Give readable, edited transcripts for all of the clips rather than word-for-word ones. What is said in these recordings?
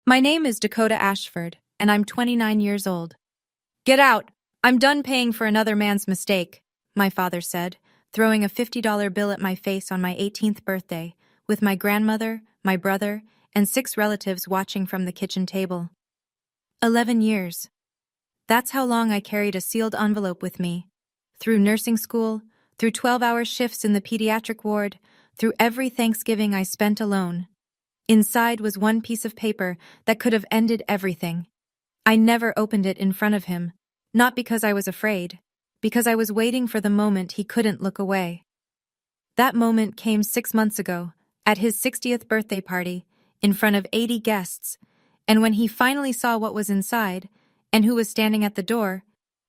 My name is Dakota Ashford, and I'm 29 years old. Get out! I'm done paying for another man's mistake, my father said, throwing a $50 bill at my face on my 18th birthday, with my grandmother, my brother, and 6 relatives watching from the kitchen table. 11 years. That's how long I carried a sealed envelope with me. Through nursing school, through 12-hour shifts in the pediatric ward, through every Thanksgiving I spent alone. Inside was one piece of paper that could have ended everything. I never opened it in front of him, not because I was afraid, because I was waiting for the moment he couldn't look away. That moment came 6 months ago, at his 60th birthday party, in front of 80 guests, and when he finally saw what was inside, and who was standing at the door,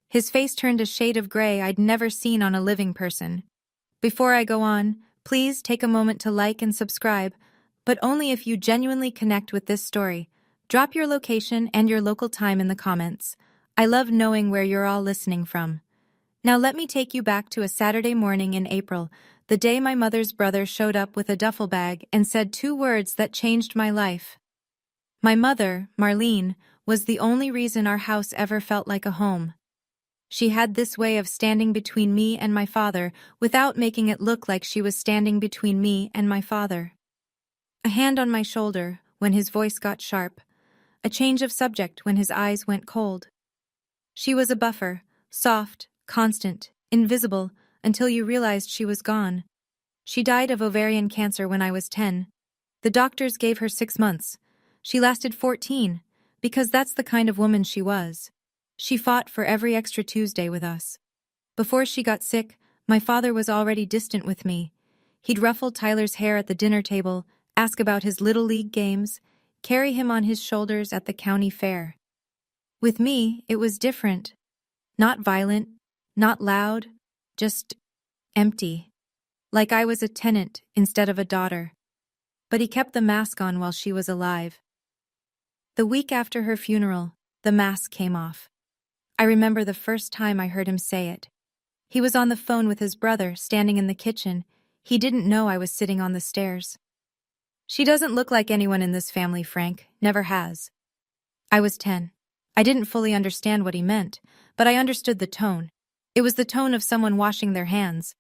his face turned a shade of gray I'd never seen on a living person. Before I go on, please take a moment to like and subscribe, but only if you genuinely connect with this story. Drop your location and your local time in the comments. I love knowing where you're all listening from. Now let me take you back to a Saturday morning in April, the day my mother's brother showed up with a duffel bag and said 2 words that changed my life. My mother, Marlene, was the only reason our house ever felt like a home. She had this way of standing between me and my father without making it look like she was standing between me and my father. A hand on my shoulder when his voice got sharp, a change of subject when his eyes went cold. She was a buffer, soft, constant, invisible, until you realized she was gone. She died of ovarian cancer when I was 10. The doctors gave her 6 months. She lasted 14, because that's the kind of woman she was. She fought for every extra Tuesday with us. Before she got sick, my father was already distant with me. He'd ruffle Tyler's hair at the dinner table, ask about his little league games, carry him on his shoulders at the county fair. With me, it was different. Not violent, not loud, just empty. Like I was a tenant instead of a daughter. But he kept the mask on while she was alive. The week after her funeral, the mask came off. I remember the first time I heard him say it. He was on the phone with his brother, standing in the kitchen. He didn't know I was sitting on the stairs. She doesn't look like anyone in this family, Frank. Never has. I was 10. I didn't fully understand what he meant, but I understood the tone. It was the tone of someone washing their hands.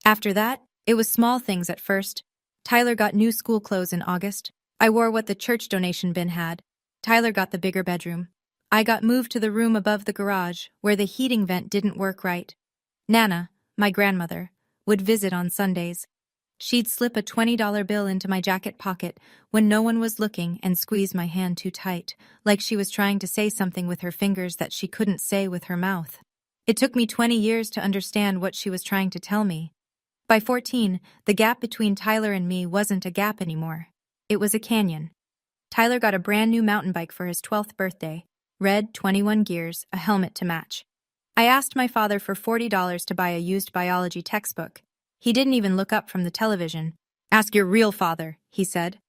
After that, it was small things at first. Tyler got new school clothes in August. I wore what the church donation bin had. Tyler got the bigger bedroom. I got moved to the room above the garage, where the heating vent didn't work right. Nana, my grandmother, would visit on Sundays. She'd slip a $20 bill into my jacket pocket when no one was looking and squeeze my hand too tight, like she was trying to say something with her fingers that she couldn't say with her mouth. It took me 20 years to understand what she was trying to tell me. By 14, the gap between Tyler and me wasn't a gap anymore. It was a canyon. Tyler got a brand new mountain bike for his 12th birthday. Red, 21 gears, a helmet to match. I asked my father for $40 to buy a used biology textbook. He didn't even look up from the television. "Ask your real father," he said.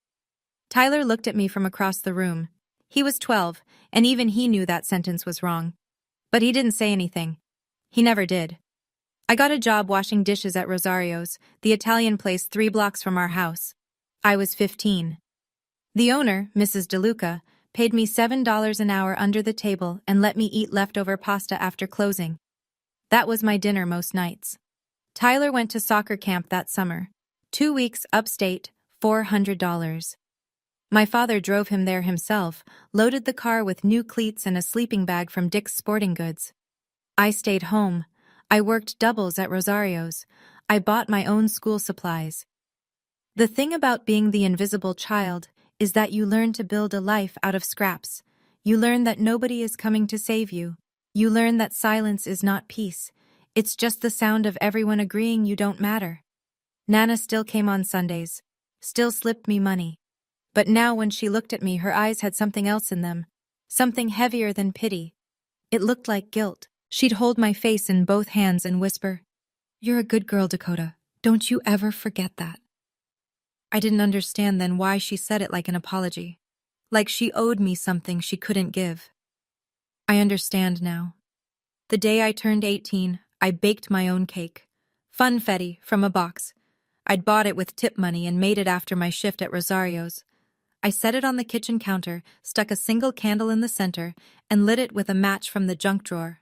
Tyler looked at me from across the room. He was 12, and even he knew that sentence was wrong. But he didn't say anything. He never did. I got a job washing dishes at Rosario's, the Italian place 3 blocks from our house. I was 15. The owner, Mrs. DeLuca, paid me $7 an hour under the table and let me eat leftover pasta after closing. That was my dinner most nights. Tyler went to soccer camp that summer. 2 weeks upstate, $400. My father drove him there himself, loaded the car with new cleats and a sleeping bag from Dick's Sporting Goods. I stayed home. I worked doubles at Rosario's. I bought my own school supplies. The thing about being the invisible child is that you learn to build a life out of scraps. You learn that nobody is coming to save you. You learn that silence is not peace. It's just the sound of everyone agreeing you don't matter. Nana still came on Sundays, still slipped me money. But now when she looked at me, her eyes had something else in them, something heavier than pity. It looked like guilt. She'd hold my face in both hands and whisper, "You're a good girl, Dakota. Don't you ever forget that." I didn't understand then why she said it like an apology, like she owed me something she couldn't give. I understand now. The day I turned 18, I baked my own cake. Funfetti, from a box. I'd bought it with tip money and made it after my shift at Rosario's. I set it on the kitchen counter, stuck a single candle in the center, and lit it with a match from the junk drawer.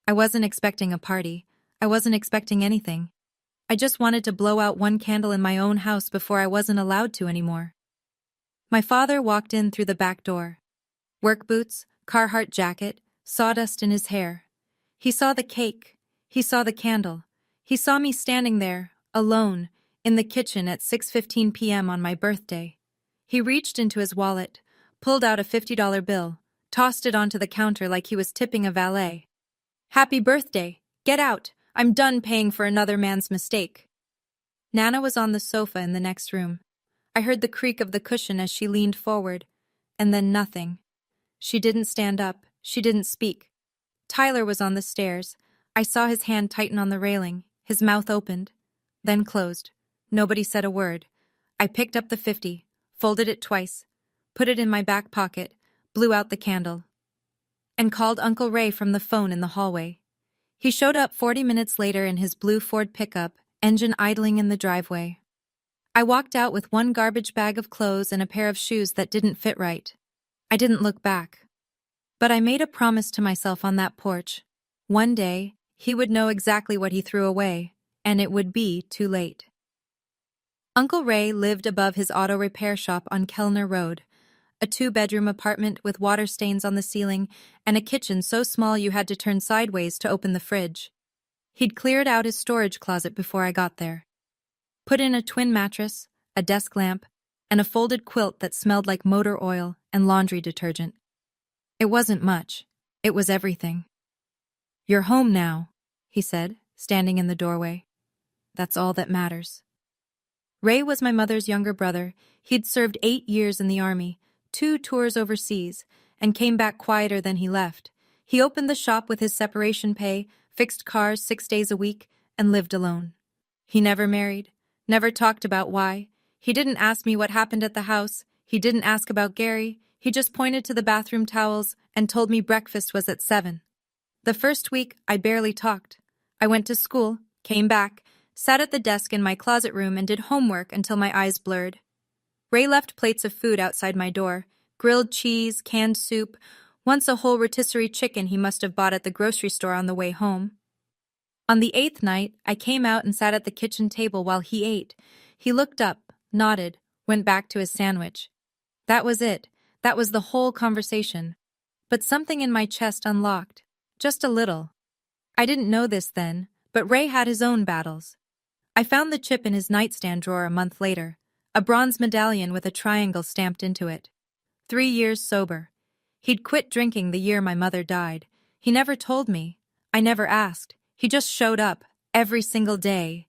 I wasn't expecting a party. I wasn't expecting anything. I just wanted to blow out one candle in my own house before I wasn't allowed to anymore. My father walked in through the back door. Work boots, Carhartt jacket, sawdust in his hair. He saw the cake. He saw the candle. He saw me standing there, alone, in the kitchen at 6:15 p.m. on my birthday. He reached into his wallet, pulled out a $50 bill, tossed it onto the counter like he was tipping a valet. "Happy birthday! Get out! I'm done paying for another man's mistake." Nana was on the sofa in the next room. I heard the creak of the cushion as she leaned forward, and then nothing. She didn't stand up. She didn't speak. Tyler was on the stairs. I saw his hand tighten on the railing. His mouth opened, then closed. Nobody said a word. I picked up the 50, folded it twice, put it in my back pocket, blew out the candle, and called Uncle Ray from the phone in the hallway. He showed up 40 minutes later in his blue Ford pickup, engine idling in the driveway. I walked out with one garbage bag of clothes and a pair of shoes that didn't fit right. I didn't look back. But I made a promise to myself on that porch. One day, he would know exactly what he threw away, and it would be too late. Uncle Ray lived above his auto repair shop on Kellner Road, a 2-bedroom apartment with water stains on the ceiling and a kitchen so small you had to turn sideways to open the fridge. He'd cleared out his storage closet before I got there. Put in a twin mattress, a desk lamp, and a folded quilt that smelled like motor oil and laundry detergent. It wasn't much. It was everything. "You're home now," he said, standing in the doorway. "That's all that matters." Ray was my mother's younger brother. He'd served 8 years in the Army, 2 tours overseas, and came back quieter than he left. He opened the shop with his separation pay, fixed cars 6 days a week, and lived alone. He never married, never talked about why. He didn't ask me what happened at the house. He didn't ask about Gary. He just pointed to the bathroom towels and told me breakfast was at 7. The first week, I barely talked. I went to school, came back, sat at the desk in my closet room and did homework until my eyes blurred. Ray left plates of food outside my door, grilled cheese, canned soup, once a whole rotisserie chicken he must have bought at the grocery store on the way home. On the 8th night, I came out and sat at the kitchen table while he ate. He looked up, nodded, went back to his sandwich. That was it. That was the whole conversation. But something in my chest unlocked. Just a little. I didn't know this then, but Ray had his own battles. I found the chip in his nightstand drawer a month later, a bronze medallion with a triangle stamped into it. 3 years sober. He'd quit drinking the year my mother died. He never told me. I never asked. He just showed up, every single day.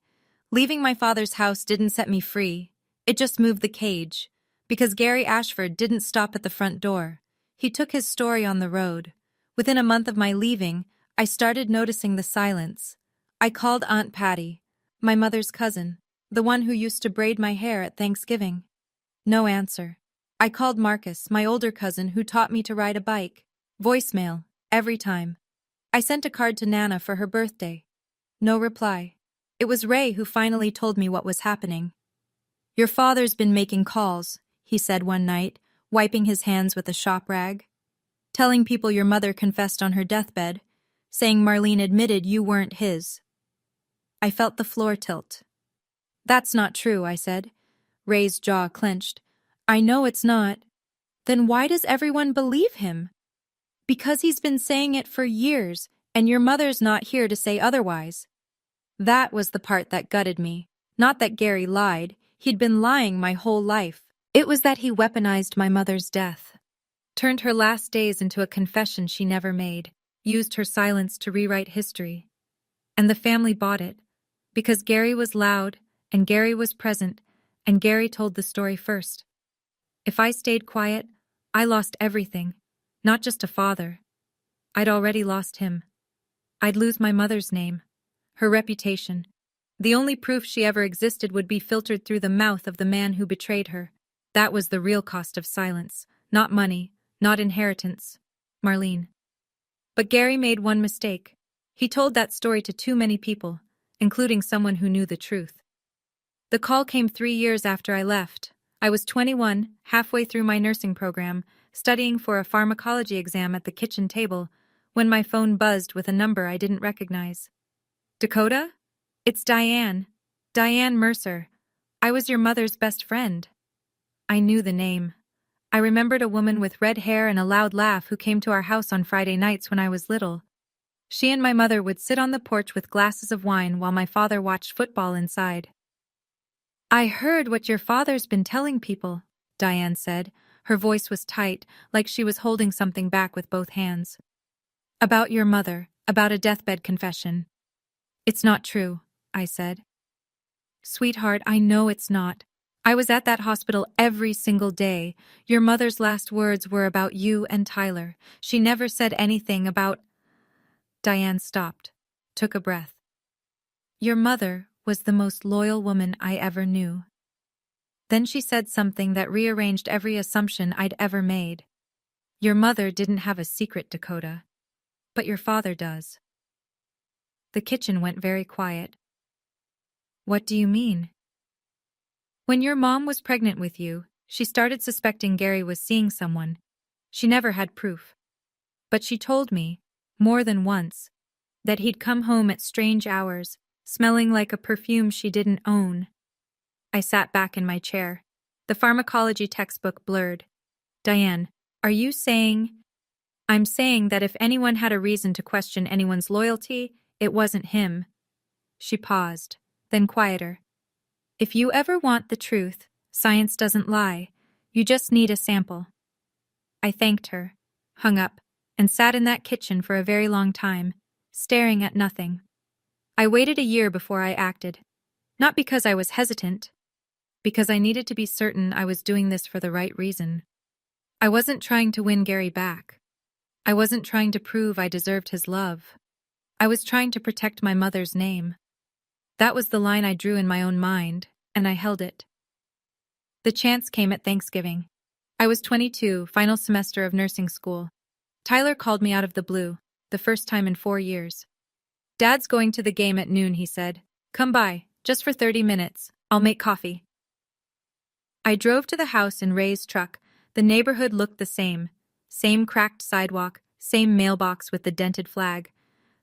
Leaving my father's house didn't set me free. It just moved the cage. Because Gary Ashford didn't stop at the front door. He took his story on the road. Within a month of my leaving, I started noticing the silence. I called Aunt Patty, my mother's cousin, the one who used to braid my hair at Thanksgiving. No answer. I called Marcus, my older cousin who taught me to ride a bike. Voicemail, every time. I sent a card to Nana for her birthday. No reply. It was Ray who finally told me what was happening. "Your father's been making calls," he said one night, wiping his hands with a shop rag. "Telling people your mother confessed on her deathbed, saying Marlene admitted you weren't his." I felt the floor tilt. "That's not true," I said. Ray's jaw clenched. "I know it's not." "Then why does everyone believe him?" "Because he's been saying it for years, and your mother's not here to say otherwise." That was the part that gutted me. Not that Gary lied. He'd been lying my whole life. It was that he weaponized my mother's death. Turned her last days into a confession she never made. Used her silence to rewrite history. And the family bought it. Because Gary was loud, and Gary was present, and Gary told the story first. If I stayed quiet, I lost everything. Not just a father. I'd already lost him. I'd lose my mother's name. Her reputation. The only proof she ever existed would be filtered through the mouth of the man who betrayed her. That was the real cost of silence. Not money, not inheritance. Marlene. But Gary made one mistake. He told that story to too many people, including someone who knew the truth. The call came 3 years after I left. I was 21, halfway through my nursing program, studying for a pharmacology exam at the kitchen table, when my phone buzzed with a number I didn't recognize. Dakota? It's Diane. Diane Mercer. I was your mother's best friend. I knew the name. I remembered a woman with red hair and a loud laugh who came to our house on Friday nights when I was little. She and my mother would sit on the porch with glasses of wine while my father watched football inside. I heard what your father's been telling people, Diane said. Her voice was tight, like she was holding something back with both hands. About your mother, about a deathbed confession. It's not true, I said. Sweetheart, I know it's not. I was at that hospital every single day. Your mother's last words were about you and Tyler. She never said anything about... Diane stopped, took a breath. Your mother was the most loyal woman I ever knew. Then she said something that rearranged every assumption I'd ever made. Your mother didn't have a secret, Dakota. But your father does. The kitchen went very quiet. What do you mean? When your mom was pregnant with you, she started suspecting Gary was seeing someone. She never had proof. But she told me, more than once, that he'd come home at strange hours, smelling like a perfume she didn't own. I sat back in my chair. The pharmacology textbook blurred. Diane, are you saying... I'm saying that if anyone had a reason to question anyone's loyalty, it wasn't him. She paused, then quieter. If you ever want the truth, science doesn't lie. You just need a sample. I thanked her, hung up, and sat in that kitchen for a very long time, staring at nothing. I waited a year before I acted. Not because I was hesitant, because I needed to be certain I was doing this for the right reason. I wasn't trying to win Gary back. I wasn't trying to prove I deserved his love. I was trying to protect my mother's name. That was the line I drew in my own mind, and I held it. The chance came at Thanksgiving. I was 22, final semester of nursing school. Tyler called me out of the blue, the first time in 4 years. Dad's going to the game at noon, he said. Come by, just for 30 minutes. I'll make coffee. I drove to the house in Ray's truck. The neighborhood looked the same. Same cracked sidewalk, same mailbox with the dented flag.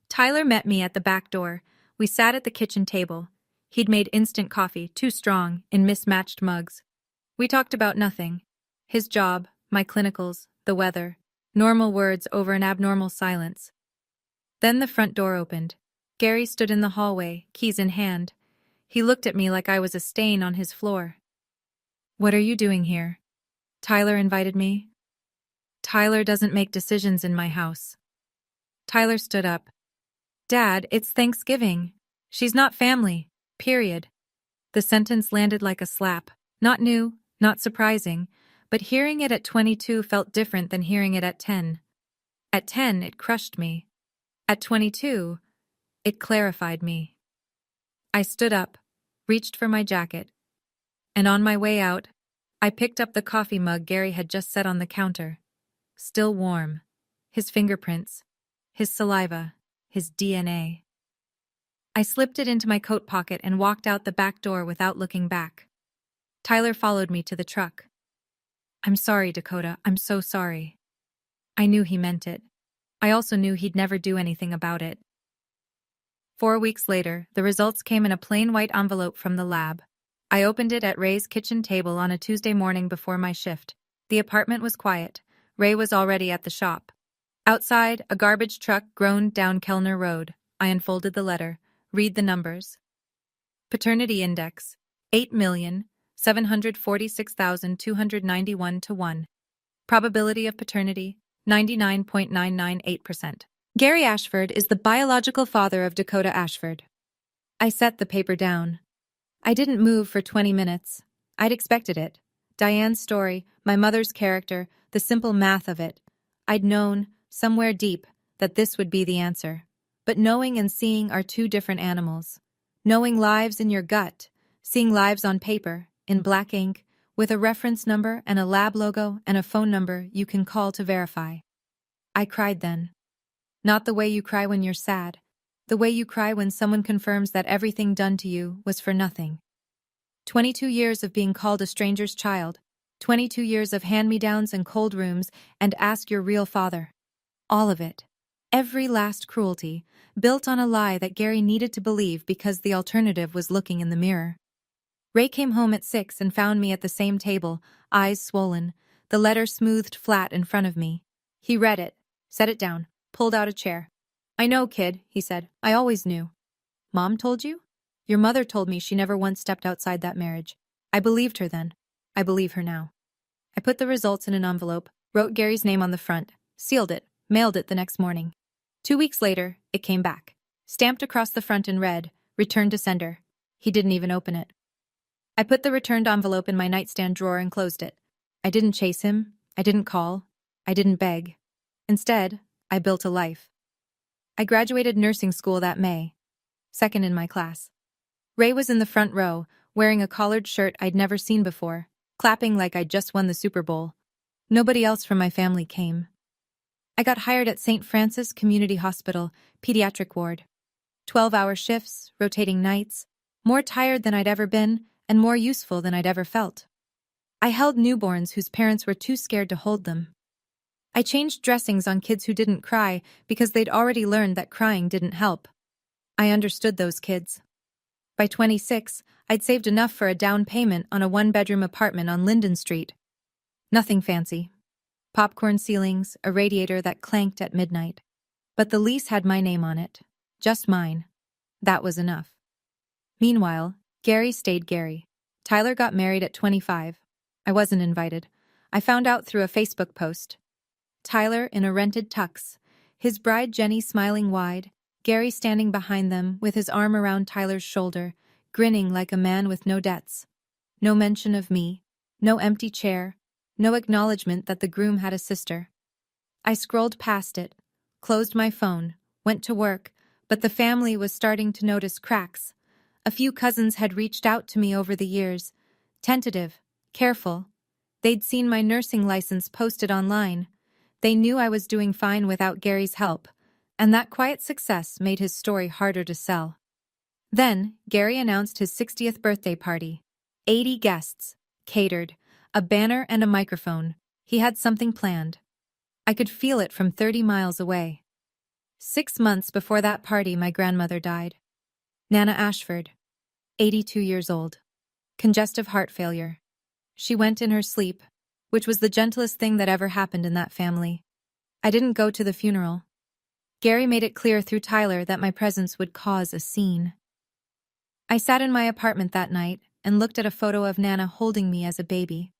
Tyler met me at the back door. We sat at the kitchen table. He'd made instant coffee, too strong, in mismatched mugs. We talked about nothing. His job, my clinicals, the weather. Normal words over an abnormal silence. Then the front door opened. Gary stood in the hallway, keys in hand. He looked at me like I was a stain on his floor. What are you doing here? Tyler invited me. Tyler doesn't make decisions in my house. Tyler stood up. Dad, it's Thanksgiving. She's not family. Period. The sentence landed like a slap. Not new, not surprising, but hearing it at 22 felt different than hearing it at 10. At 10, it crushed me. At 22, it clarified me. I stood up, reached for my jacket, and on my way out, I picked up the coffee mug Gary had just set on the counter. Still warm. His fingerprints, his saliva, his DNA. I slipped it into my coat pocket and walked out the back door without looking back. Tyler followed me to the truck. I'm sorry, Dakota. I'm so sorry. I knew he meant it. I also knew he'd never do anything about it. 4 weeks later, the results came in a plain white envelope from the lab. I opened it at Ray's kitchen table on a Tuesday morning before my shift. The apartment was quiet. Ray was already at the shop. Outside, a garbage truck groaned down Kellner Road. I unfolded the letter. Read the numbers. Paternity index, 8,746,291 to 1. Probability of paternity, 99.998%. Gary Ashford is the biological father of Dakota Ashford. I set the paper down. I didn't move for 20 minutes. I'd expected it. Diane's story, my mother's character, the simple math of it. I'd known, somewhere deep, that this would be the answer. But knowing and seeing are two different animals. Knowing lives in your gut, seeing lives on paper, in black ink, with a reference number and a lab logo and a phone number you can call to verify. I cried then. Not the way you cry when you're sad, the way you cry when someone confirms that everything done to you was for nothing. 22 years of being called a stranger's child. 22 years of hand-me-downs and cold rooms and ask your real father. All of it. Every last cruelty, built on a lie that Gary needed to believe because the alternative was looking in the mirror. Ray came home at 6 and found me at the same table, eyes swollen, the letter smoothed flat in front of me. He read it, set it down, pulled out a chair. "I know, kid," he said. "I always knew." "Mom told you?" "Your mother told me she never once stepped outside that marriage. I believed her then. I believe her now." I put the results in an envelope, wrote Gary's name on the front, sealed it, mailed it the next morning. 2 weeks later, it came back. Stamped across the front in red, "Return to sender." He didn't even open it. I put the returned envelope in my nightstand drawer and closed it. I didn't chase him. I didn't call. I didn't beg. Instead, I built a life. I graduated nursing school that May, second in my class. Ray was in the front row, wearing a collared shirt I'd never seen before, clapping like I'd just won the Super Bowl. Nobody else from my family came. I got hired at St. Francis Community Hospital, pediatric ward. 12-hour shifts, rotating nights, more tired than I'd ever been, and more useful than I'd ever felt. I held newborns whose parents were too scared to hold them. I changed dressings on kids who didn't cry because they'd already learned that crying didn't help. I understood those kids. By 26, I'd saved enough for a down payment on a one-bedroom apartment on Linden Street. Nothing fancy. Popcorn ceilings, a radiator that clanked at midnight. But the lease had my name on it. Just mine. That was enough. Meanwhile, Gary stayed Gary. Tyler got married at 25. I wasn't invited. I found out through a Facebook post. Tyler in a rented tux, his bride Jenny smiling wide, Gary standing behind them with his arm around Tyler's shoulder, grinning like a man with no debts. No mention of me, no empty chair, no acknowledgement that the groom had a sister. I scrolled past it, closed my phone, went to work, but the family was starting to notice cracks. A few cousins had reached out to me over the years, tentative, careful. They'd seen my nursing license posted online. They knew I was doing fine without Gary's help, and that quiet success made his story harder to sell. Then, Gary announced his 60th birthday party. 80 guests, catered, a banner and a microphone. He had something planned. I could feel it from 30 miles away. 6 months before that party, my grandmother died. Nana Ashford, 82 years old. Congestive heart failure. She went in her sleep, which was the gentlest thing that ever happened in that family. I didn't go to the funeral. Gary made it clear through Tyler that my presence would cause a scene. I sat in my apartment that night and looked at a photo of Nana holding me as a baby,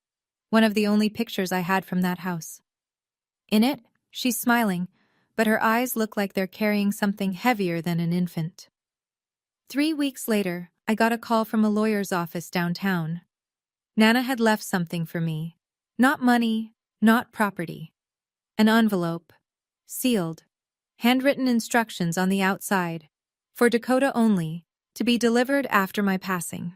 one of the only pictures I had from that house. In it, she's smiling, but her eyes look like they're carrying something heavier than an infant. 3 weeks later, I got a call from a lawyer's office downtown. Nana had left something for me. Not money, not property. An envelope, sealed, handwritten instructions on the outside, for Dakota only, to be delivered after my passing.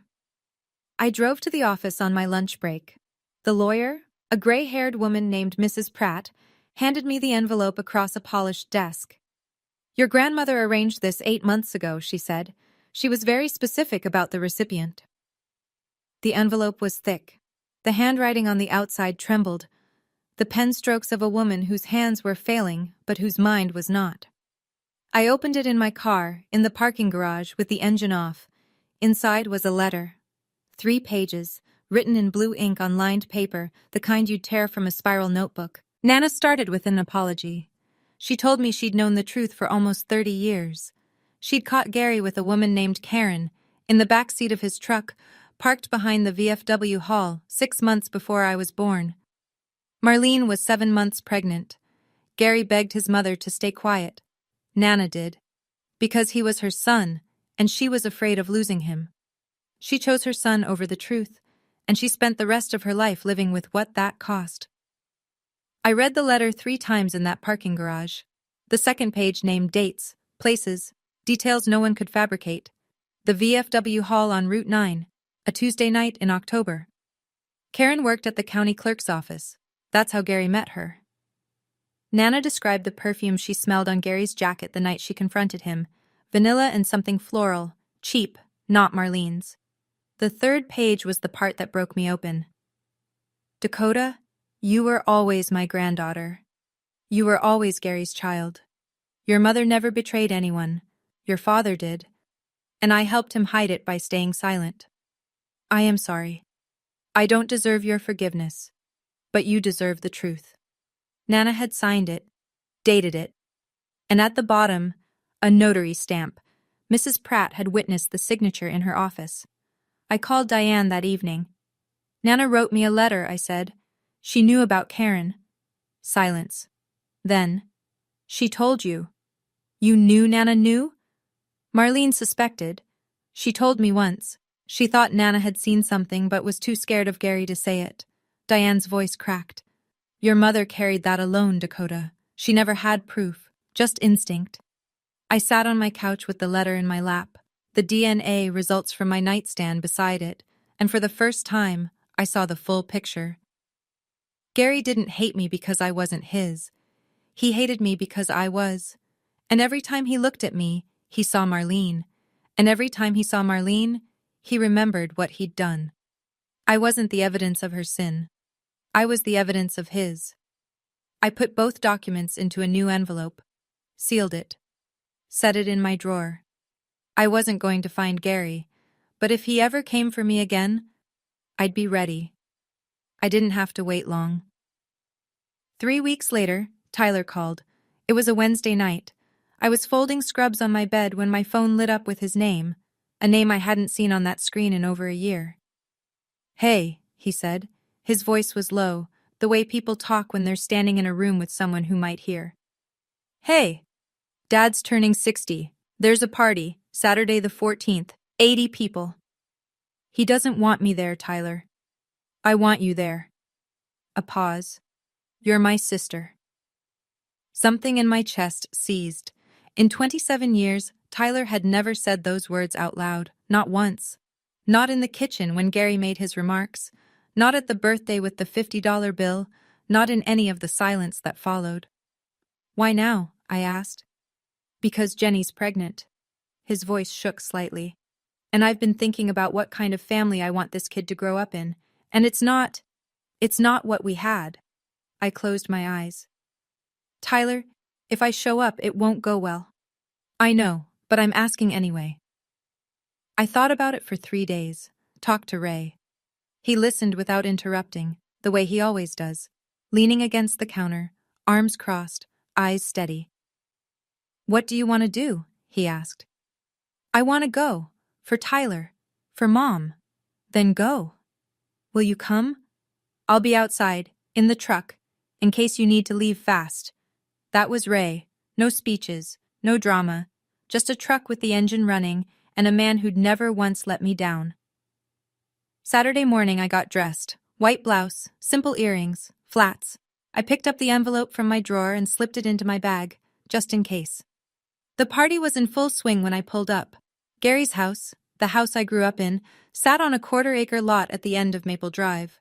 I drove to the office on my lunch break. The lawyer, a gray-haired woman named Mrs. Pratt, handed me the envelope across a polished desk. "Your grandmother arranged this 8 months ago," she said. She was very specific about the recipient. The envelope was thick. The handwriting on the outside trembled, the pen strokes of a woman whose hands were failing but whose mind was not. I opened it in my car, in the parking garage, with the engine off. Inside was a letter. 3 pages, written in blue ink on lined paper, the kind you'd tear from a spiral notebook. Nana started with an apology. She told me she'd known the truth for almost 30 years. She'd caught Gary with a woman named Karen, in the back seat of his truck, parked behind the VFW hall, 6 months before I was born. Marlene was 7 months pregnant. Gary begged his mother to stay quiet. Nana did. Because he was her son, and she was afraid of losing him. She chose her son over the truth, and she spent the rest of her life living with what that cost. I read the letter 3 times in that parking garage. The second page named dates, places, details no one could fabricate. The VFW hall on Route 9, a Tuesday night in October. Karen worked at the county clerk's office. That's how Gary met her. Nana described the perfume she smelled on Gary's jacket the night she confronted him. Vanilla and something floral, cheap, not Marlene's. The third page was the part that broke me open. Dakota, you were always my granddaughter. You were always Gary's child. Your mother never betrayed anyone. Your father did. And I helped him hide it by staying silent. I am sorry. I don't deserve your forgiveness. But you deserve the truth. Nana had signed it, dated it, and at the bottom, a notary stamp. Mrs. Pratt had witnessed the signature in her office. I called Diane that evening. Nana wrote me a letter, I said. She knew about Karen. Silence. Then, she told you. You knew Nana knew? Marlene suspected. She told me once. She thought Nana had seen something but was too scared of Gary to say it. Diane's voice cracked. Your mother carried that alone, Dakota. She never had proof, just instinct. I sat on my couch with the letter in my lap. The DNA results from my nightstand beside it, and for the first time, I saw the full picture. Gary didn't hate me because I wasn't his. He hated me because I was. And every time he looked at me, he saw Marlene. And every time he saw Marlene, he remembered what he'd done. I wasn't the evidence of her sin. I was the evidence of his. I put both documents into a new envelope, sealed it, set it in my drawer. I wasn't going to find Gary, but if he ever came for me again, I'd be ready. I didn't have to wait long. 3 weeks later, Tyler called. It was a Wednesday night. I was folding scrubs on my bed when my phone lit up with his name, a name I hadn't seen on that screen in over a year. Hey, he said. His voice was low, the way people talk when they're standing in a room with someone who might hear. Hey, Dad's turning 60. There's a party, Saturday the 14th, 80 people. He doesn't want me there, Tyler. I want you there. A pause. You're my sister. Something in my chest seized. In 27 years, Tyler had never said those words out loud, not once. Not in the kitchen when Gary made his remarks, not at the birthday with the $50 bill, not in any of the silence that followed. Why now? I asked. Because Jenny's pregnant. His voice shook slightly. And I've been thinking about what kind of family I want this kid to grow up in. And it's not what we had. I closed my eyes. Tyler, if I show up, it won't go well. I know, but I'm asking anyway. I thought about it for 3 days, talked to Ray. He listened without interrupting, the way he always does, leaning against the counter, arms crossed, eyes steady. What do you want to do? He asked. I want to go. For Tyler. For Mom. Then go. Will you come? I'll be outside, in the truck, in case you need to leave fast. That was Ray. No speeches, no drama, just a truck with the engine running and a man who'd never once let me down. Saturday morning I got dressed. White blouse, simple earrings, flats. I picked up the envelope from my drawer and slipped it into my bag, just in case. The party was in full swing when I pulled up. Gary's house, the house I grew up in, sat on a quarter-acre lot at the end of Maple Drive.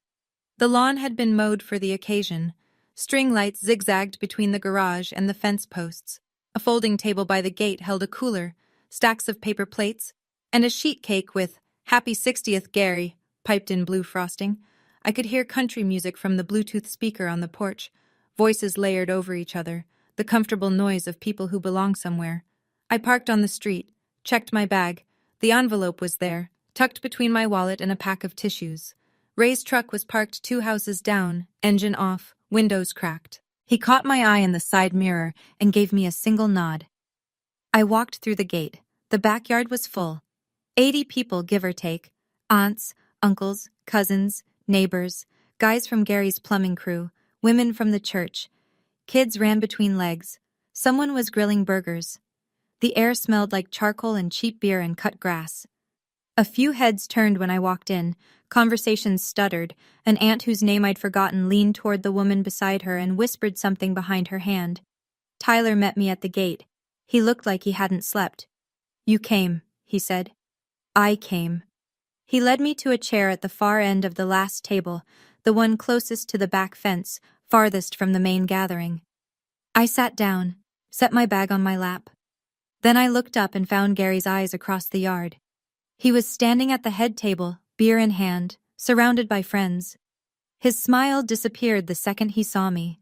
The lawn had been mowed for the occasion. String lights zigzagged between the garage and the fence posts. A folding table by the gate held a cooler, stacks of paper plates, and a sheet cake with "Happy 60th, Gary," piped in blue frosting. I could hear country music from the Bluetooth speaker on the porch, voices layered over each other, the comfortable noise of people who belong somewhere. I parked on the street, checked my bag. The envelope was there, tucked between my wallet and a pack of tissues. Ray's truck was parked 2 houses down, engine off, windows cracked. He caught my eye in the side mirror and gave me a single nod. I walked through the gate. The backyard was full. 80 people, give or take. Aunts, uncles, cousins, neighbors, guys from Gary's plumbing crew, women from the church. Kids ran between legs. Someone was grilling burgers. The air smelled like charcoal and cheap beer and cut grass. A few heads turned when I walked in. Conversations stuttered. An aunt whose name I'd forgotten leaned toward the woman beside her and whispered something behind her hand. Tyler met me at the gate. He looked like he hadn't slept. You came, he said. I came. He led me to a chair at the far end of the last table, the one closest to the back fence, farthest from the main gathering. I sat down, set my bag on my lap. Then I looked up and found Gary's eyes across the yard. He was standing at the head table, beer in hand, surrounded by friends. His smile disappeared the second he saw me.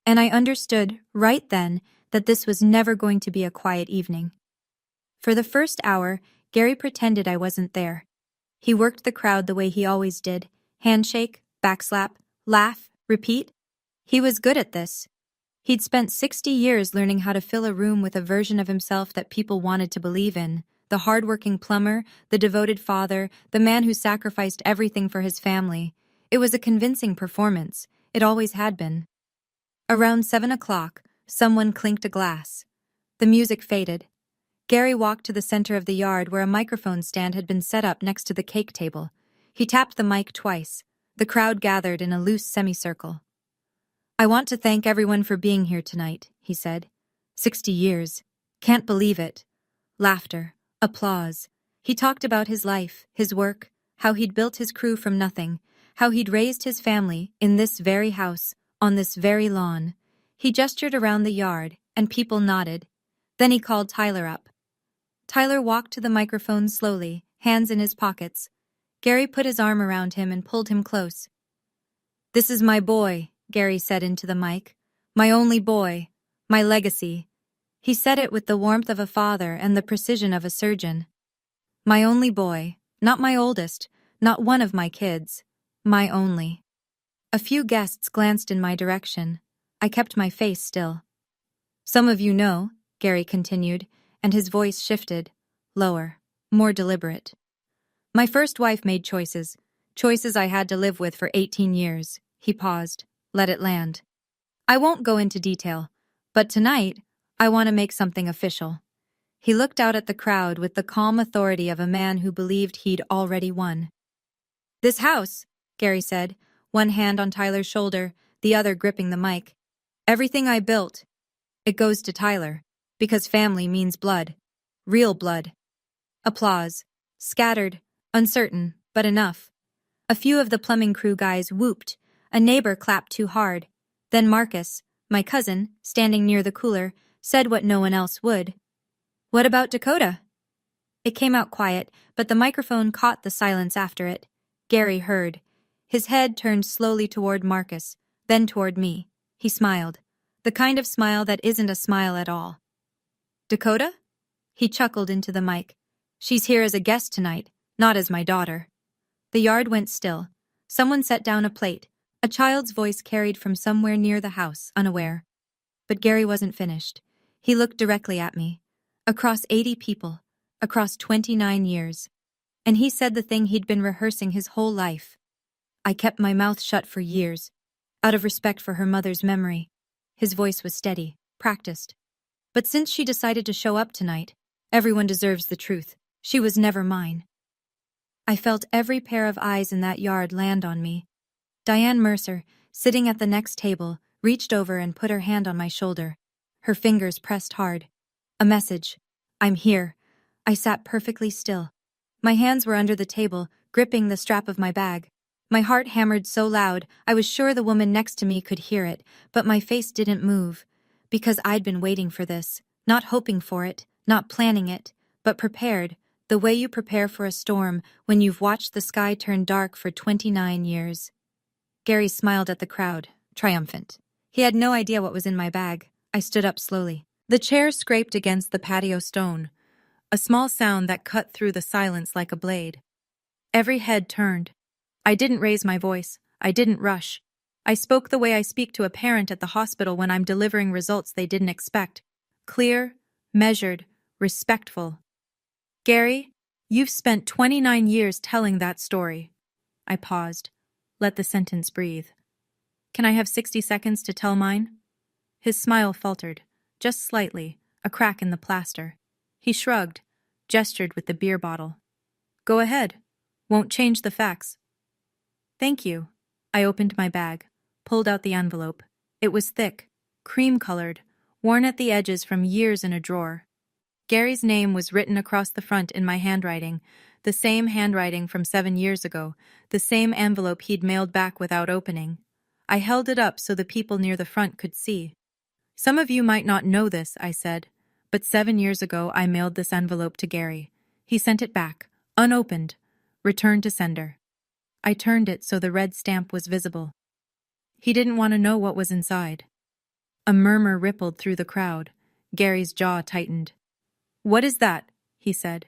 And I understood, right then, that this was never going to be a quiet evening. For the first hour, Gary pretended I wasn't there. He worked the crowd the way he always did. Handshake, backslap, laugh, repeat. He was good at this. He'd spent 60 years learning how to fill a room with a version of himself that people wanted to believe in. The hard-working plumber, the devoted father, the man who sacrificed everything for his family. It was a convincing performance. It always had been. Around 7 o'clock, someone clinked a glass. The music faded. Gary walked to the center of the yard where a microphone stand had been set up next to the cake table. He tapped the mic twice. The crowd gathered in a loose semicircle. "I want to thank everyone for being here tonight," he said. 60 years. Can't believe it. Laughter. Applause. He talked about his life, his work, how he'd built his crew from nothing, how he'd raised his family in this very house, on this very lawn. He gestured around the yard, and people nodded. Then he called Tyler up. Tyler walked to the microphone slowly, hands in his pockets. Gary put his arm around him and pulled him close. "This is my boy," Gary said into the mic. "My only boy. My legacy." He said it with the warmth of a father and the precision of a surgeon. My only boy, not my oldest, not one of my kids. My only. A few guests glanced in my direction. I kept my face still. "Some of you know," Gary continued, and his voice shifted, lower, more deliberate. "My first wife made choices I had to live with for 18 years. He paused, let it land. "I won't go into detail, but tonight, I want to make something official." He looked out at the crowd with the calm authority of a man who believed he'd already won. "This house," Gary said, one hand on Tyler's shoulder, the other gripping the mic. "Everything I built, it goes to Tyler, because family means blood. Real blood." Applause. Scattered, uncertain, but enough. A few of the plumbing crew guys whooped. A neighbor clapped too hard. Then Marcus, my cousin, standing near the cooler, said what no one else would. "What about Dakota?" It came out quiet, but the microphone caught the silence after it. Gary heard. His head turned slowly toward Marcus, then toward me. He smiled. The kind of smile that isn't a smile at all. "Dakota?" He chuckled into the mic. "She's here as a guest tonight, not as my daughter." The yard went still. Someone set down a plate. A child's voice carried from somewhere near the house, unaware. But Gary wasn't finished. He looked directly at me. Across 80 people. Across 29 years. And he said the thing he'd been rehearsing his whole life. "I kept my mouth shut for years, out of respect for her mother's memory." His voice was steady, practiced. "But since she decided to show up tonight, everyone deserves the truth. She was never mine." I felt every pair of eyes in that yard land on me. Diane Mercer, sitting at the next table, reached over and put her hand on my shoulder. Her fingers pressed hard. A message. "I'm here." I sat perfectly still. My hands were under the table, gripping the strap of my bag. My heart hammered so loud, I was sure the woman next to me could hear it, but my face didn't move. Because I'd been waiting for this, not hoping for it, not planning it, but prepared, the way you prepare for a storm when you've watched the sky turn dark for 29 years. Gary smiled at the crowd, triumphant. He had no idea what was in my bag. I stood up slowly. The chair scraped against the patio stone, a small sound that cut through the silence like a blade. Every head turned. I didn't raise my voice. I didn't rush. I spoke the way I speak to a parent at the hospital when I'm delivering results they didn't expect. Clear, measured, respectful. "Gary, you've spent 29 years telling that story." I paused. Let the sentence breathe. "Can I have 60 seconds to tell mine?" His smile faltered, just slightly, a crack in the plaster. He shrugged, gestured with the beer bottle. "Go ahead. Won't change the facts." "Thank you." I opened my bag, pulled out the envelope. It was thick, cream-colored, worn at the edges from years in a drawer. Gary's name was written across the front in my handwriting, the same handwriting from 7 years ago, the same envelope he'd mailed back without opening. I held it up so the people near the front could see. "Some of you might not know this," I said, "but 7 years ago I mailed this envelope to Gary. He sent it back, unopened, Return to sender. I turned it so the red stamp was visible. He didn't want to know what was inside. A murmur rippled through the crowd. Gary's jaw tightened. "What is that?" he said.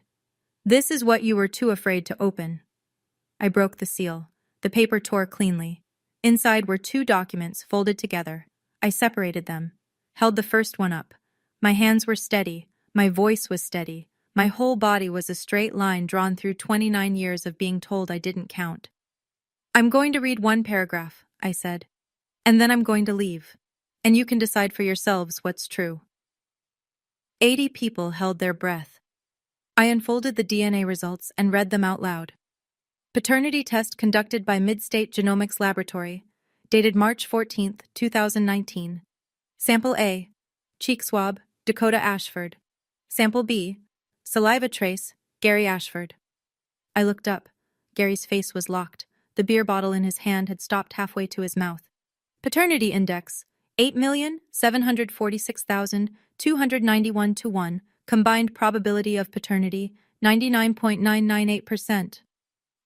"This is what you were too afraid to open." I broke the seal. The paper tore cleanly. Inside were 2 documents folded together. I separated them, held the first one up. My hands were steady. My voice was steady. My whole body was a straight line drawn through 29 years of being told I didn't count. "I'm going to read 1 paragraph," I said. "And then I'm going to leave. And you can decide for yourselves what's true." 80 people held their breath. I unfolded the DNA results and read them out loud. Paternity test conducted by Midstate Genomics Laboratory, dated March 14, 2019. Sample A, cheek swab, Dakota Ashford. Sample B, saliva trace, Gary Ashford. I looked up. Gary's face was locked. The beer bottle in his hand had stopped halfway to his mouth. Paternity index, 8,746,291 to 1. Combined probability of paternity, 99.998%.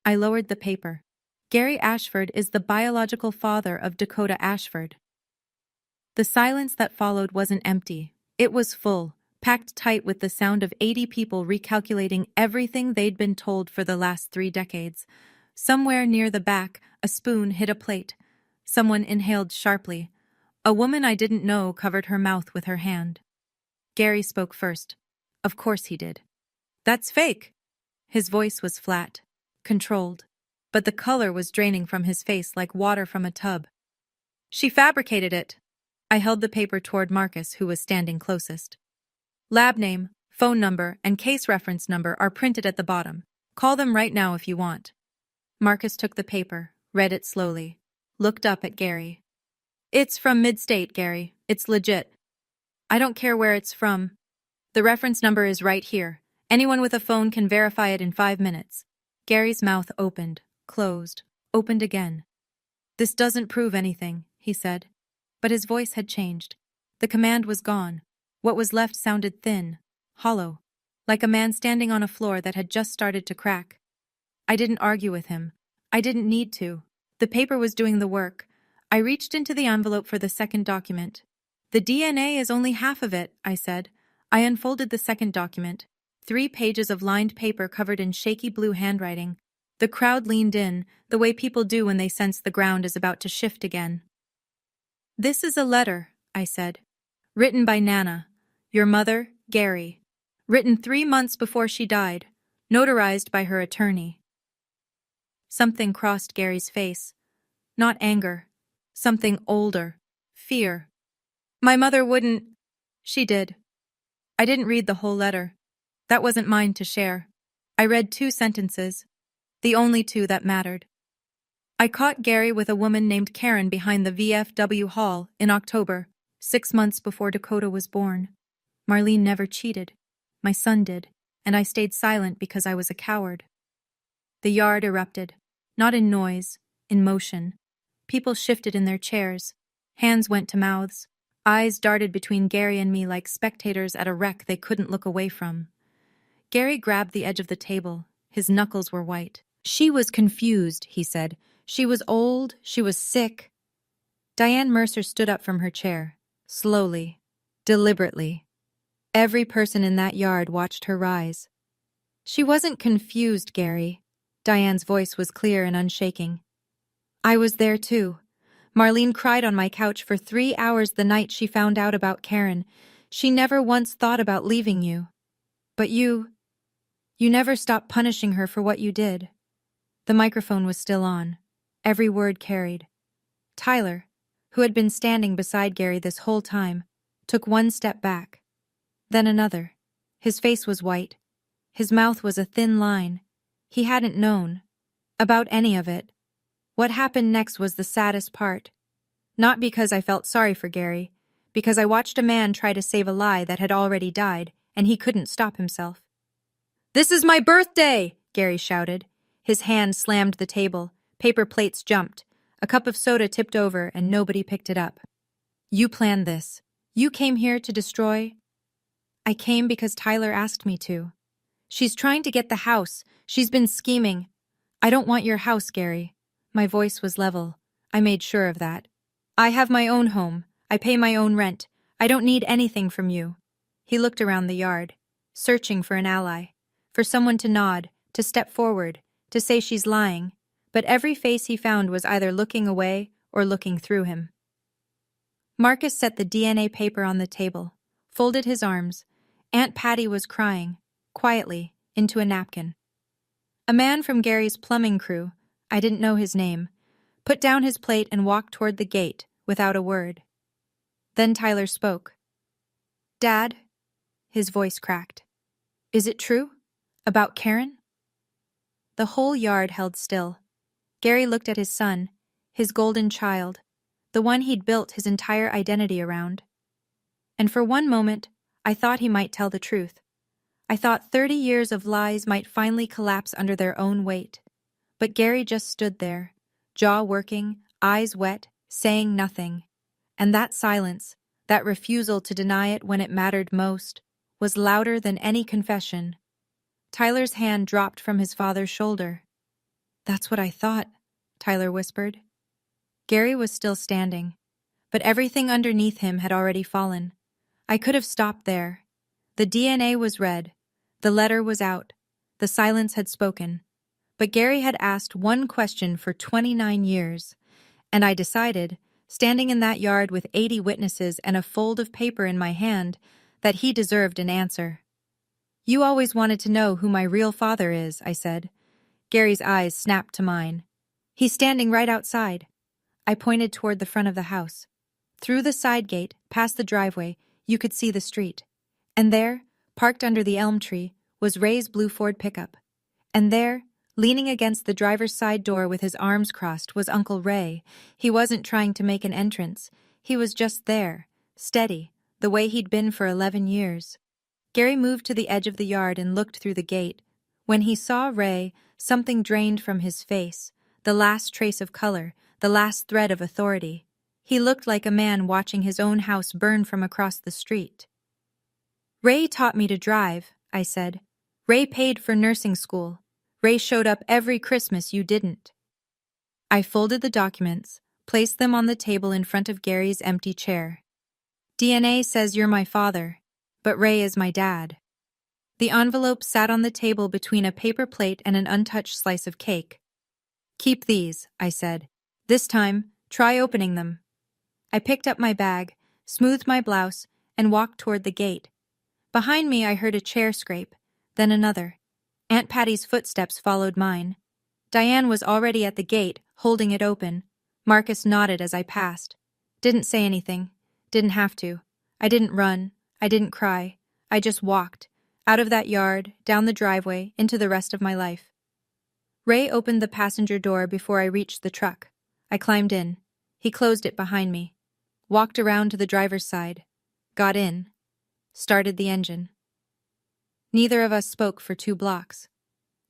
I lowered the paper. Gary Ashford is the biological father of Dakota Ashford. The silence that followed wasn't empty. It was full, packed tight with the sound of 80 people recalculating everything they'd been told for the last 3 decades. Somewhere near the back, a spoon hit a plate. Someone inhaled sharply. A woman I didn't know covered her mouth with her hand. Gary spoke first. Of course he did. "That's fake." His voice was flat, controlled, but the color was draining from his face like water from a tub. "She fabricated it." I held the paper toward Marcus, who was standing closest. "Lab name, phone number, and case reference number are printed at the bottom. Call them right now if you want." Marcus took the paper, read it slowly, looked up at Gary. "It's from Midstate, Gary. It's legit. I don't care where it's from. The reference number is right here. Anyone with a phone can verify it in 5 minutes." Gary's mouth opened, closed, opened again. "This doesn't prove anything," he said. But his voice had changed. The command was gone. What was left sounded thin, hollow, like a man standing on a floor that had just started to crack. I didn't argue with him. I didn't need to. The paper was doing the work. I reached into the envelope for the second document. "The DNA is only half of it," I said. I unfolded the second document. 3 pages of lined paper covered in shaky blue handwriting. The crowd leaned in, the way people do when they sense the ground is about to shift again. "This is a letter," I said. "Written by Nana, your mother, Gary. Written 3 months before she died. Notarized by her attorney." Something crossed Gary's face. Not anger. Something older. Fear. "My mother wouldn't—" "She did." I didn't read the whole letter. That wasn't mine to share. I read 2 sentences. The only 2 that mattered. "I caught Gary with a woman named Karen behind the VFW hall in October, 6 months before Dakota was born. Marlene never cheated. My son did, and I stayed silent because I was a coward." The yard erupted. Not in noise, in motion. People shifted in their chairs. Hands went to mouths. Eyes darted between Gary and me like spectators at a wreck they couldn't look away from. Gary grabbed the edge of the table. His knuckles were white. "She was confused," he said. "She was old. She was sick." Diane Mercer stood up from her chair. Slowly. Deliberately. Every person in that yard watched her rise. "She wasn't confused, Gary." Diane's voice was clear and unshaking. "I was there too. Marlene cried on my couch for 3 hours the night she found out about Karen. She never once thought about leaving you. But you never stopped punishing her for what you did." The microphone was still on. Every word carried. Tyler, who had been standing beside Gary this whole time, took 1 step back. Then another. His face was white. His mouth was a thin line. He hadn't known about any of it. What happened next was the saddest part. Not because I felt sorry for Gary, because I watched a man try to save a lie that had already died, and he couldn't stop himself. "This is my birthday!" Gary shouted. His hand slammed the table. Paper plates jumped. A cup of soda tipped over, and nobody picked it up. "You planned this. You came here to destroy—" "I came because Tyler asked me to. She's trying to get the house. She's been scheming." I don't want your house, Gary. My voice was level. I made sure of that. I have my own home. I pay my own rent. I don't need anything from you. He looked around the yard, searching for an ally, for someone to nod, to step forward, to say she's lying, but every face he found was either looking away or looking through him. Marcus set the DNA paper on the table, folded his arms. Aunt Patty was crying, quietly, into a napkin. A man from Gary's plumbing crew, I didn't know his name, put down his plate and walked toward the gate without a word. Then Tyler spoke. "Dad," his voice cracked. "Is it true? About Karen?" The whole yard held still. Gary looked at his son, his golden child, the one he'd built his entire identity around. And for one moment, I thought he might tell the truth. I thought 30 years of lies might finally collapse under their own weight. But Gary just stood there, jaw working, eyes wet, saying nothing. And that silence, that refusal to deny it when it mattered most, was louder than any confession. Tyler's hand dropped from his father's shoulder. "That's what I thought," Tyler whispered. Gary was still standing, but everything underneath him had already fallen. I could have stopped there. The DNA was red, the letter was out, the silence had spoken. But Gary had asked one question for 29 years, and I decided, standing in that yard with 80 witnesses and a fold of paper in my hand, that he deserved an answer. "You always wanted to know who my real father is," I said. Gary's eyes snapped to mine. "He's standing right outside." I pointed toward the front of the house. Through the side gate, past the driveway, you could see the street. And there, parked under the elm tree, was Ray's blue Ford pickup. And there, leaning against the driver's side door with his arms crossed, was Uncle Ray. He wasn't trying to make an entrance. He was just there, steady, the way he'd been for 11 years. Gary moved to the edge of the yard and looked through the gate. When he saw Ray, something drained from his face, the last trace of color, the last thread of authority. He looked like a man watching his own house burn from across the street. "Ray taught me to drive," I said. "Ray paid for nursing school. Ray showed up every Christmas you didn't." I folded the documents, placed them on the table in front of Gary's empty chair. "DNA says you're my father, but Ray is my dad." The envelope sat on the table between a paper plate and an untouched slice of cake. "Keep these," I said. "This time, try opening them." I picked up my bag, smoothed my blouse, and walked toward the gate. Behind me I heard a chair scrape, then another. Aunt Patty's footsteps followed mine. Diane was already at the gate, holding it open. Marcus nodded as I passed. Didn't say anything. Didn't have to. I didn't run. I didn't cry. I just walked. Out of that yard, down the driveway, into the rest of my life. Ray opened the passenger door before I reached the truck. I climbed in. He closed it behind me. Walked around to the driver's side. Got in. Started the engine. Neither of us spoke for 2 blocks.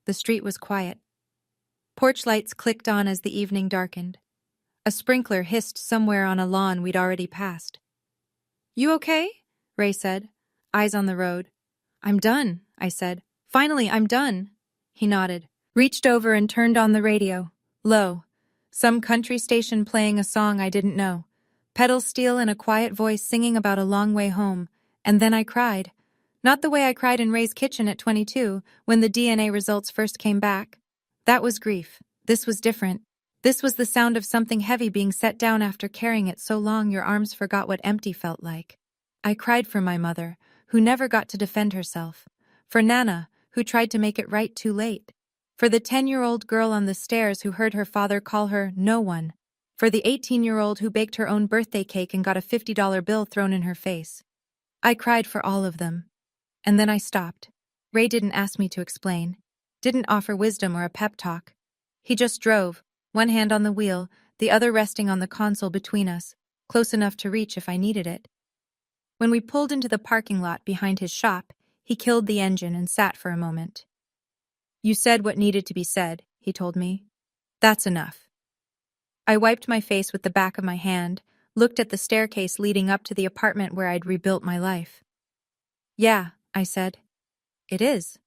The street was quiet. Porch lights clicked on as the evening darkened. A sprinkler hissed somewhere on a lawn we'd already passed. "You okay?" Ray said, eyes on the road. "I'm done," I said. "Finally, I'm done." He nodded, reached over and turned on the radio. Low. Some country station playing a song I didn't know. Pedal steel and a quiet voice singing about a long way home. And then I cried. Not the way I cried in Ray's kitchen at 22, when the DNA results first came back. That was grief. This was different. This was the sound of something heavy being set down after carrying it so long your arms forgot what empty felt like. I cried for my mother, who never got to defend herself. For Nana, who tried to make it right too late. For the 10-year-old girl on the stairs who heard her father call her no one. For the 18-year-old who baked her own birthday cake and got a $50 bill thrown in her face. I cried for all of them. And then I stopped. Ray didn't ask me to explain. Didn't offer wisdom or a pep talk. He just drove, one hand on the wheel, the other resting on the console between us, close enough to reach if I needed it. When we pulled into the parking lot behind his shop, he killed the engine and sat for a moment. "You said what needed to be said," he told me. "That's enough." I wiped my face with the back of my hand, looked at the staircase leading up to the apartment where I'd rebuilt my life. "Yeah," I said. "It is."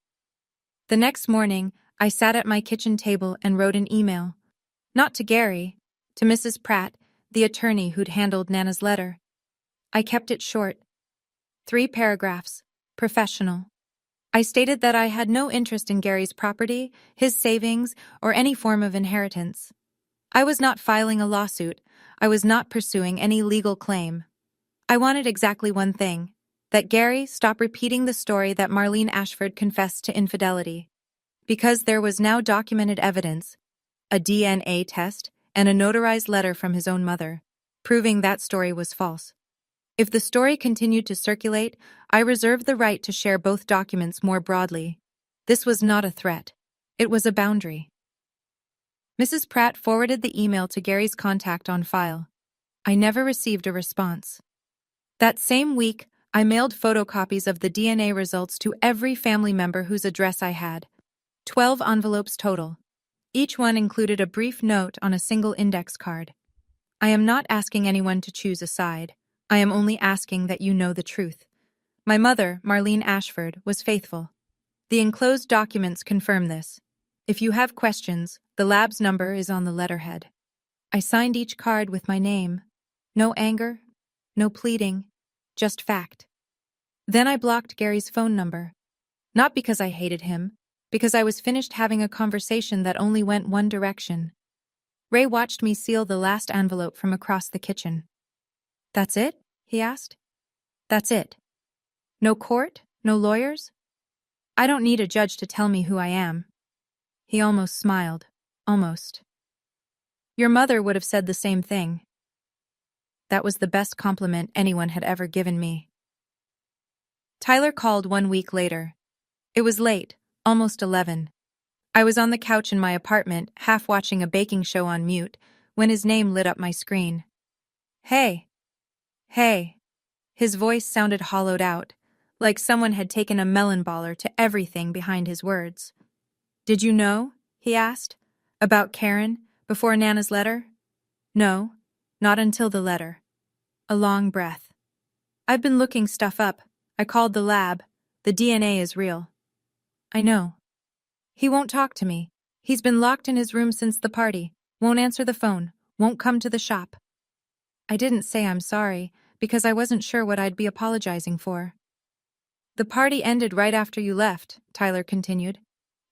The next morning, I sat at my kitchen table and wrote an email. Not to Gary, to Mrs. Pratt, the attorney who'd handled Nana's letter. I kept it short. 3 paragraphs. Professional. I stated that I had no interest in Gary's property, his savings, or any form of inheritance. I was not filing a lawsuit. I was not pursuing any legal claim. I wanted exactly one thing: that Gary stop repeating the story that Marlene Ashford confessed to infidelity. Because there was now documented evidence, a DNA test, and a notarized letter from his own mother, proving that story was false. If the story continued to circulate, I reserved the right to share both documents more broadly. This was not a threat. It was a boundary. Mrs. Pratt forwarded the email to Gary's contact on file. I never received a response. That same week, I mailed photocopies of the DNA results to every family member whose address I had. 12 envelopes total. Each one included a brief note on a single index card. I am not asking anyone to choose a side. I am only asking that you know the truth. My mother, Marlene Ashford, was faithful. The enclosed documents confirm this. If you have questions, the lab's number is on the letterhead. I signed each card with my name. No anger, no pleading, just fact. Then I blocked Gary's phone number. Not because I hated him, because I was finished having a conversation that only went one direction. Ray watched me seal the last envelope from across the kitchen. "That's it?" he asked. "That's it. No court? No lawyers? I don't need a judge to tell me who I am." He almost smiled. Almost. "Your mother would have said the same thing." That was the best compliment anyone had ever given me. Tyler called 1 week later. It was late, almost 11. I was on the couch in my apartment, half watching a baking show on mute, when his name lit up my screen. "Hey. Hey." His voice sounded hollowed out, like someone had taken a melon baller to everything behind his words. "Did you know?" he asked. "About Karen, before Nana's letter?" "No, not until the letter." A long breath. "I've been looking stuff up. I called the lab. The DNA is real." "I know." "He won't talk to me. He's been locked in his room since the party. Won't answer the phone. Won't come to the shop." I didn't say I'm sorry, because I wasn't sure what I'd be apologizing for. "The party ended right after you left," Tyler continued.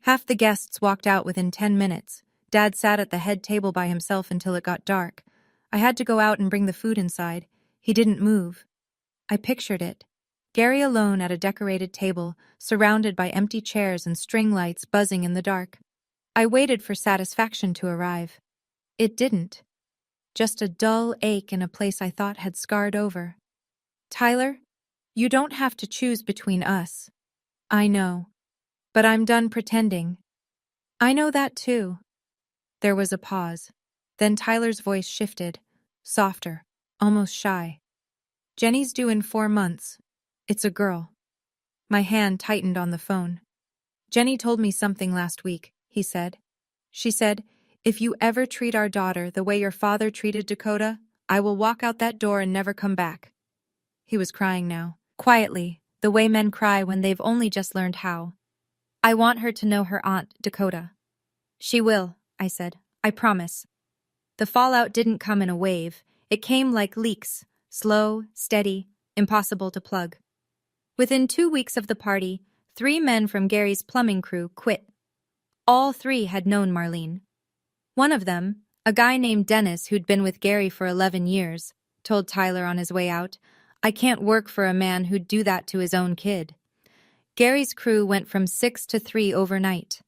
"Half the guests walked out within 10 minutes. Dad sat at the head table by himself until it got dark. I had to go out and bring the food inside. He didn't move." I pictured it. Gary alone at a decorated table, surrounded by empty chairs and string lights buzzing in the dark. I waited for satisfaction to arrive. It didn't. Just a dull ache in a place I thought had scarred over. "Tyler, you don't have to choose between us." "I know. But I'm done pretending." "I know that too." There was a pause. Then Tyler's voice shifted, softer, almost shy. "Jenny's due in 4 months. It's a girl." My hand tightened on the phone. "Jenny told me something last week," he said. "She said, 'If you ever treat our daughter the way your father treated Dakota, I will walk out that door and never come back.'" He was crying now, quietly, the way men cry when they've only just learned how. "I want her to know her aunt, Dakota." "She will," I said. "I promise." The fallout didn't come in a wave. It came like leaks, slow, steady, impossible to plug. Within 2 weeks of the party, 3 men from Gary's plumbing crew quit. All 3 had known Marlene. One of them, a guy named Dennis who'd been with Gary for 11 years, told Tyler on his way out, "I can't work for a man who'd do that to his own kid." Gary's crew went from 6 to 3 overnight.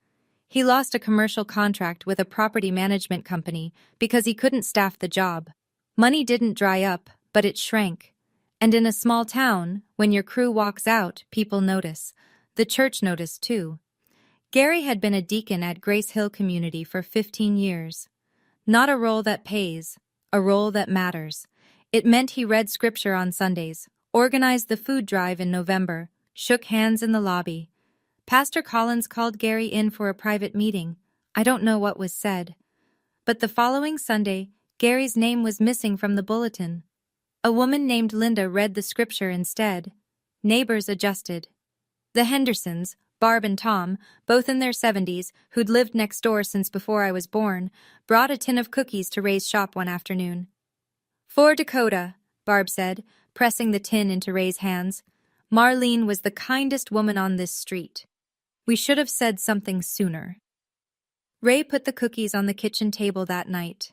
He lost a commercial contract with a property management company because he couldn't staff the job. Money didn't dry up, but it shrank. And in a small town, when your crew walks out, people notice. The church noticed too. Gary had been a deacon at Grace Hill Community for 15 years. Not a role that pays, a role that matters. It meant he read scripture on Sundays, organized the food drive in November, shook hands in the lobby. Pastor Collins called Gary in for a private meeting. I don't know what was said. But the following Sunday, Gary's name was missing from the bulletin. A woman named Linda read the scripture instead. Neighbors adjusted. The Hendersons, Barb and Tom, both in their 70s, who'd lived next door since before I was born, brought a tin of cookies to Ray's shop one afternoon. "For Dakota," Barb said, pressing the tin into Ray's hands. "Marlene was the kindest woman on this street. We should have said something sooner." Ray put the cookies on the kitchen table that night.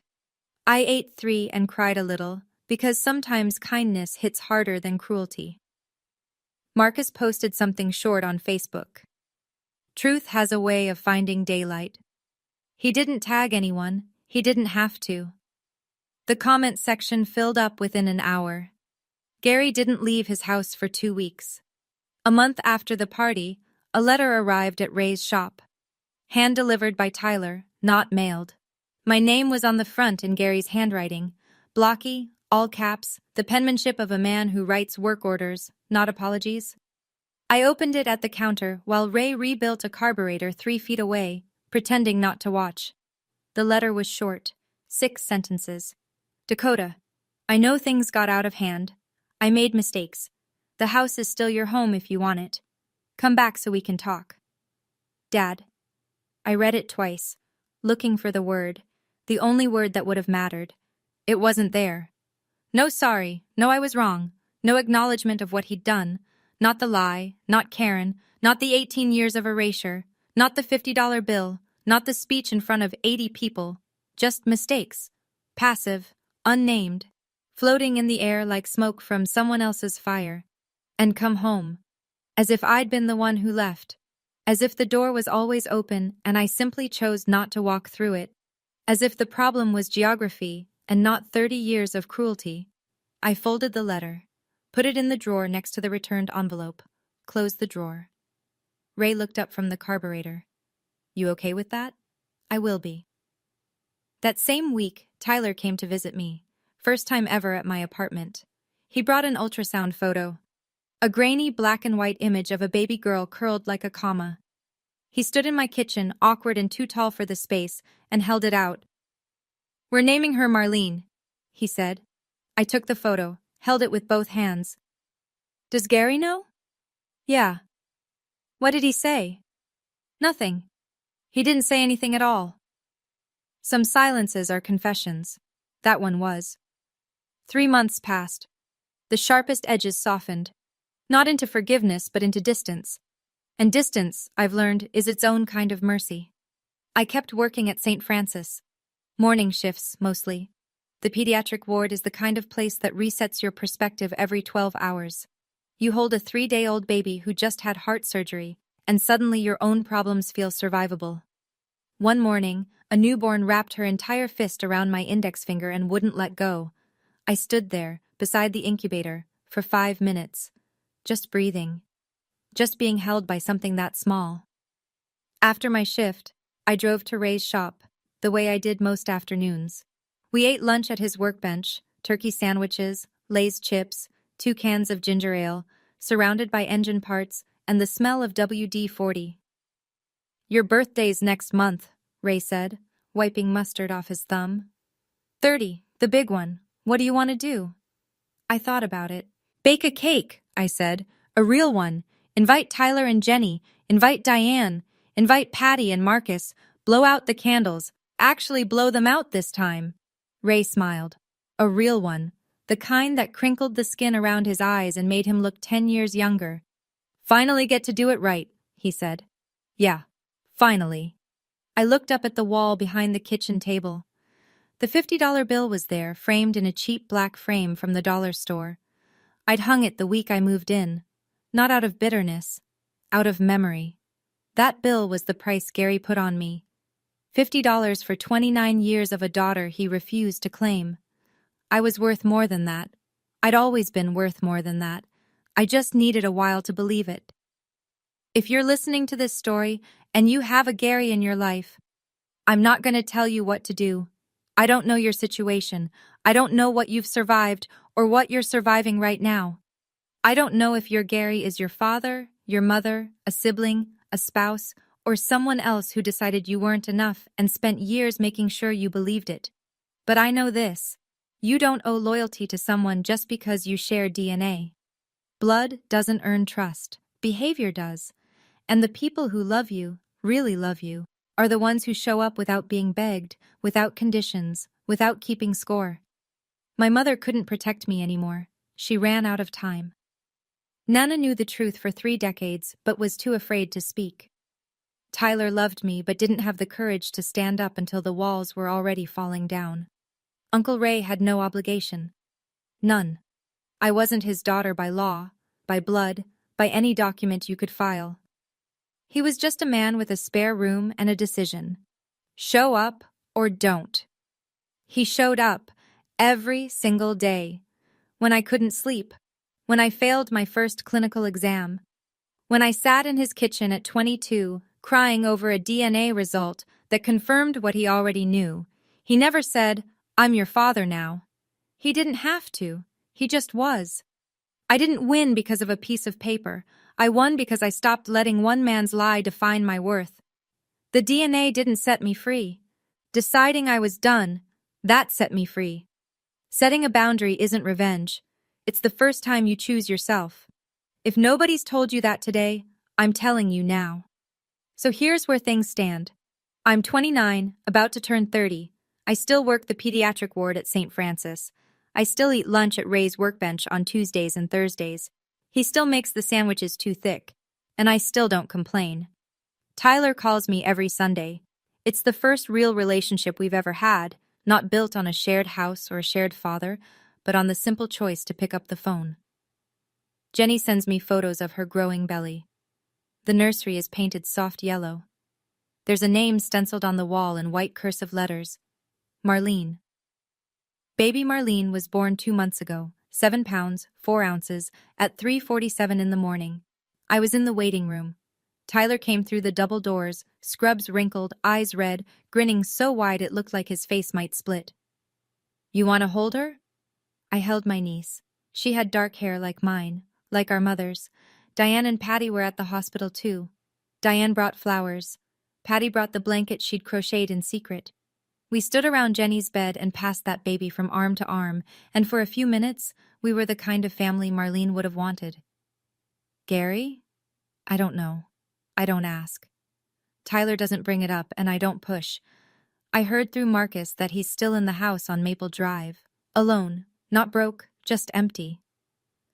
I ate 3 and cried a little, because sometimes kindness hits harder than cruelty. Marcus posted something short on Facebook. Truth has a way of finding daylight. He didn't tag anyone, he didn't have to. The comment section filled up within an hour. Gary didn't leave his house for 2 weeks. A month after the party, a letter arrived at Ray's shop. Hand-delivered by Tyler, not mailed. My name was on the front in Gary's handwriting, blocky, all caps, the penmanship of a man who writes work orders, not apologies. I opened it at the counter while Ray rebuilt a carburetor 3 feet away, pretending not to watch. The letter was short, 6 sentences. "Dakota, I know things got out of hand. I made mistakes. The house is still your home if you want it. Come back so we can talk. Dad." I read it twice, looking for the word, the only word that would have mattered. It wasn't there. No sorry, no I was wrong, no acknowledgement of what he'd done, not the lie, not Karen, not the 18 years of erasure, not the $50 bill, not the speech in front of 80 people, just mistakes, passive, unnamed, floating in the air like smoke from someone else's fire. And come home, as if I'd been the one who left, as if the door was always open and I simply chose not to walk through it, as if the problem was geography and not 30 years of cruelty. I folded the letter, put it in the drawer next to the returned envelope, closed the drawer. Ray looked up from the carburetor. "You okay with that?" "I will be." That same week, Tyler came to visit me, first time ever at my apartment. He brought an ultrasound photo, a grainy black and white image of a baby girl curled like a comma. He stood in my kitchen, awkward and too tall for the space, and held it out. "We're naming her Marlene," he said. I took the photo, held it with both hands. "Does Gary know?" "Yeah." "What did he say?" "Nothing. He didn't say anything at all." Some silences are confessions. That one was. 3 months passed. The sharpest edges softened. Not into forgiveness, but into distance. And distance, I've learned, is its own kind of mercy. I kept working at St. Francis. Morning shifts, mostly. The pediatric ward is the kind of place that resets your perspective every 12 hours. You hold a 3-day-old baby who just had heart surgery, and suddenly your own problems feel survivable. One morning, a newborn wrapped her entire fist around my index finger and wouldn't let go. I stood there, beside the incubator, for 5 minutes. Just breathing. Just being held by something that small. After my shift, I drove to Ray's shop, the way I did most afternoons. We ate lunch at his workbench, turkey sandwiches, Lay's chips, 2 cans of ginger ale, surrounded by engine parts and the smell of WD-40. "Your birthday's next month," Ray said, wiping mustard off his thumb. 30, the big one. What do you want to do?" I thought about it. "Bake a cake," I said. "A real one. Invite Tyler and Jenny. Invite Diane. Invite Patty and Marcus. Blow out the candles. Actually blow them out this time." Ray smiled. "A real one. The kind that crinkled the skin around his eyes and made him look 10 years younger." "Finally get to do it right," he said. "Yeah, finally." I looked up at the wall behind the kitchen table. The $50 bill was there, framed in a cheap black frame from the dollar store. I'd hung it the week I moved in, not out of bitterness, out of memory. That bill was the price Gary put on me. $50 for 29 years of a daughter he refused to claim. I was worth more than that. I'd always been worth more than that. I just needed a while to believe it. If you're listening to this story and you have a Gary in your life, I'm not going to tell you what to do. I don't know your situation. I don't know what you've survived or what you're surviving right now. I don't know if your Gary is your father, your mother, a sibling, a spouse, or someone else who decided you weren't enough and spent years making sure you believed it. But I know this. You don't owe loyalty to someone just because you share DNA. Blood doesn't earn trust. Behavior does. And the people who love you, really love you, are the ones who show up without being begged, without conditions, without keeping score. My mother couldn't protect me anymore. She ran out of time. Nana knew the truth for 3 decades but was too afraid to speak. Tyler loved me but didn't have the courage to stand up until the walls were already falling down. Uncle Ray had no obligation. None. I wasn't his daughter by law, by blood, by any document you could file. He was just a man with a spare room and a decision. Show up or don't. He showed up every single day. When I couldn't sleep, when I failed my first clinical exam, when I sat in his kitchen at 22, crying over a DNA result that confirmed what he already knew. He never said, "I'm your father now." He didn't have to. He just was. I didn't win because of a piece of paper. I won because I stopped letting one man's lie define my worth. The DNA didn't set me free. Deciding I was done, that set me free. Setting a boundary isn't revenge. It's the first time you choose yourself. If nobody's told you that today, I'm telling you now. So here's where things stand. I'm 29, about to turn 30. I still work the pediatric ward at St. Francis. I still eat lunch at Ray's workbench on Tuesdays and Thursdays. He still makes the sandwiches too thick. And I still don't complain. Tyler calls me every Sunday. It's the first real relationship we've ever had, not built on a shared house or a shared father, but on the simple choice to pick up the phone. Jenny sends me photos of her growing belly. The nursery is painted soft yellow. There's a name stenciled on the wall in white cursive letters. Marlene. Baby Marlene was born 2 months ago, 7 pounds, 4 ounces, at 3:47 in the morning. I was in the waiting room. Tyler came through the double doors, scrubs wrinkled, eyes red, grinning so wide it looked like his face might split. "You want to hold her?" I held my niece. She had dark hair like mine, like our mother's. Diane and Patty were at the hospital too. Diane brought flowers. Patty brought the blanket she'd crocheted in secret. We stood around Jenny's bed and passed that baby from arm to arm, and for a few minutes, we were the kind of family Marlene would have wanted. Gary? I don't know. I don't ask. Tyler doesn't bring it up, and I don't push. I heard through Marcus that he's still in the house on Maple Drive. Alone. Not broke, just empty.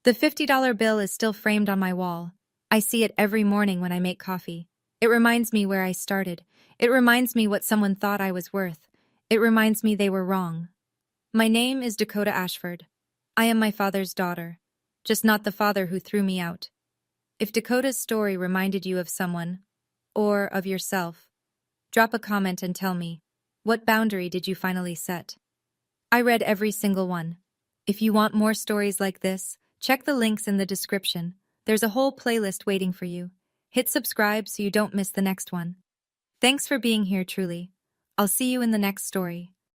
The $50 bill is still framed on my wall. I see it every morning when I make coffee. It reminds me where I started. It reminds me what someone thought I was worth. It reminds me they were wrong. My name is Dakota Ashford. I am my father's daughter, just not the father who threw me out. If Dakota's story reminded you of someone, or of yourself, drop a comment and tell me, what boundary did you finally set? I read every single one. If you want more stories like this, check the links in the description. There's a whole playlist waiting for you. Hit subscribe so you don't miss the next one. Thanks for being here, truly. I'll see you in the next story.